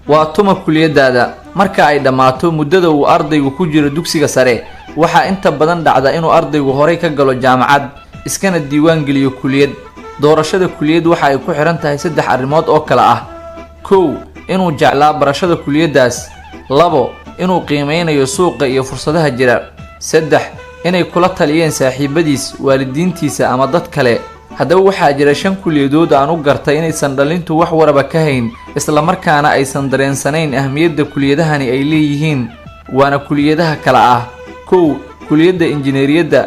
waa tuma kuliyadaada. marka ay dhamaato muddada uu ardaygu ku jiro dugsiga sare waxa inta badan dhacda inuu ardaygu horay ka galo jaamacad iskana diiwaan geliyo kuliyad. doorashada kuliyad waxa ay ku xiran tahay 3 arrimood oo kala ah: 1 inuu jeclaa barashada kuliyadaas, 2 inuu qiimeynayo suuqa iyo fursadaha jira, 3 inay kula taliyeen saaxiibadiis, waalidiintiisa ama dad kale. haddaba waxaa jira 5 kuliyadood aan u gartay inaysan dhalintu wax waraba ka hayn isla markaana aysan dareensanayn ahmiyadda kuliyadahani ay leeyihiin. waana kuliyadaha kala ah: 1 kuliyadda injineeriyadda,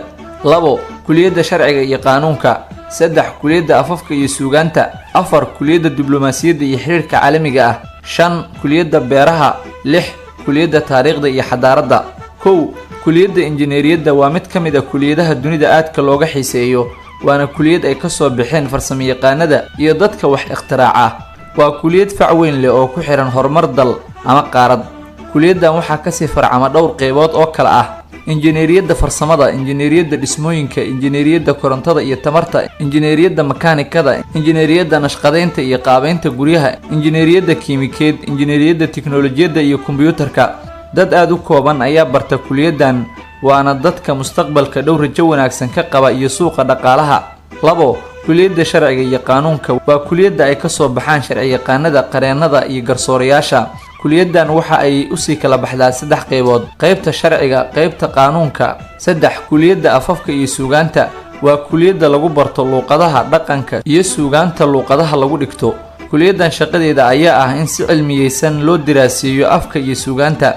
2 kuliyadda sharciga iyo qaanuunka, 3 kuliyadda afafka iyo suugaanta, 4 kuliyadda diblomaasiyadda iyo xiriirka caalamiga ah, 5 kuliyadda beeraha, 6 kuliyadda taariikhda iyo xadaaradda. 1 kuliyadda injineeriyadda waa mid ka mid ah kuliyadaha dunida aadka looga xiiseeyo, waana kuliyad ay ka soo baxeen farsamayaqaanada iyo dadka wax ikhtiraacah. waa kuliyad fac weyn leh oo ku xiran horumar dal ama qaarad. kuliyaddan waxaa ka sii farcama dhowr qaybood oo kala ah: injineeriyadda farsamada, injineeriyadda dhismooyinka, injineeriyadda korontada iyo tamarta, injineeriyadda makaanikada, injineeriyadda nashqadeynta iyo qaabeynta guryaha, injineeriyadda kiimikeed, injineeriyadda tiknoolajiyadda iyo kombiyuutarka. dad aad u kooban ayaa barta kuliyaddan, waana dadka mustaqbalka dhow rajo wanaagsan ka qaba iyo suuqa dhaqaalaha. 2 kuliyadda sharciga iyo qaanuunka waa kuliyadda ay ka soo baxaan sharciyaqaanada, qareennada iyo garsoorayaasha. kuliyaddan waxa ay u sii kala baxdaa 3 qaybood: qaybta sharciga, qaybta qaanuunka. 3 kuliyadda afafka iyo suugaanta waa kuliyadda lagu barto luqadaha, dhaqanka iyo suugaanta luqadaha lagu dhigto. kuliyaddan shaqadeeda ayaa ah in si cilmiyeysan loo diraaseeyo afka iyo suugaanta.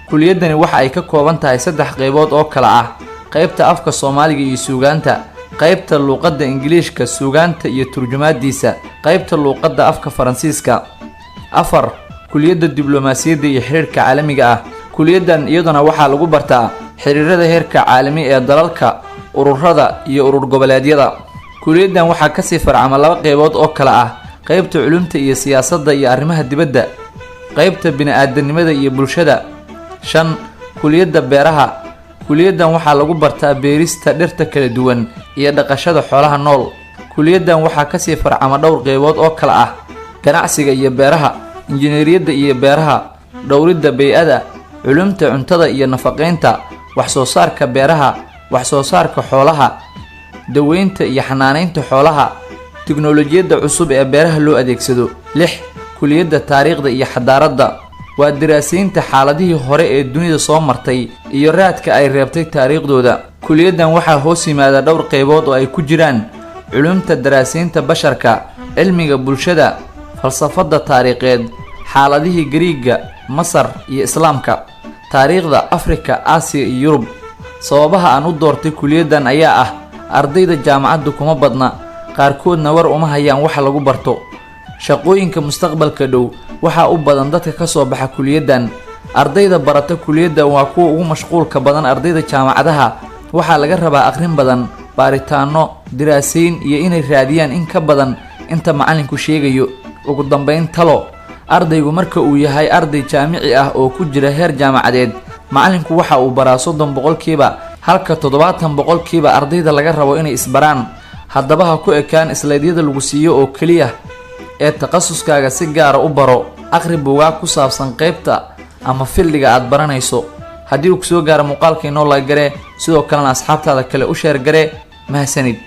kuliyaddani waxa ay ka kooban tahay 3 qaybood oo kala ah: qaybta afka Soomaaliga iyo suugaanta, qaybta luqadda Ingiriiska, suugaanta iyo turjumaadiisa, qaybta luqadda afka Faransiiska. 4 kuliyadda diblomaasiyadda iyo xiriirka caalamiga ah. kuliyaddan iyaduna waxaa lagu bartaa xiriirada heerka caalami ee dalalka, ururada iyo urur goboleedyada. kuliyaddan waxaa ka sii farcama 2 qaybood oo kala ah: qaybta culumta iyo siyaasadda iyo arrimaha dibadda, qaybta bini'aadanimada iyo bulshada. 5 kuliyadda beeraha. kuliyaddan waxaa lagu bartaa beerista dhirta kala duwan iyo dhaqashada xoolaha nool. kuliyaddan waxaa ka sii farcama dhowr qaybood oo kala ah: ganacsiga iyo beeraha, injineeriyadda iyo beeraha, dhowridda bay'ada, culumta cuntada iyo nafaqeynta, wax soo saarka beeraha, wax soo saarka xoolaha, daweynta iyo xanaaneynta xoolaha, tiknoolajiyadda cusub ee beeraha loo adeegsado. 6 kuliyadda taariikhda iyo xadaaradda waa diraasaynta xaaladihii hore ee dunida soo martay iyo raadka ay reebtay taariikhdooda. kuliyaddan waxaa hoos yimaada dhowr qaybood oo ay ku jiraan culumta daraasaynta basharka, cilmiga bulshada, falsafadda taariikheed, xaaladihii Gariiga, Masar iyo Islaamka, taariikhda Afrika, Aasiya iyo Yurub. sababaha aan u doortay kuliyaddan ayaa ah: ardayda jaamacadda kuma badna, qaarkoodna war uma hayaan waxa lagu barto. shaqooyinka mustaqbalka dhow waxa u badan dadka ka soo baxa kuliyaddan. ardayda barata kuliyaddan waa kuwa ugu mashquulka badan ardayda jaamacadaha. waxaa laga rabaa aqrin badan, baaritaano, diraasayn iyo inay raadiyaan in ka badan inta macallinku sheegayo. ugu dambeyn, talo: ardaygu marka uu yahay arday jaamici ah oo ku jira heer jaamacadeed, macallinku waxa uu baraa 30% halka 70% ardayda laga rabo inay isbaraan. haddaba ha ku ekaan islaydyada lagu siiyo oo kaliya ee takhasuskaaga si gaar ah u baro. akhri buugaag ku saabsan qaybta ama fildiga aad baranayso. haddii uu soo gaaro muuqaalka inoo like garee, sidoo kalena asxaabtaada kale u share garee. mahadsanid.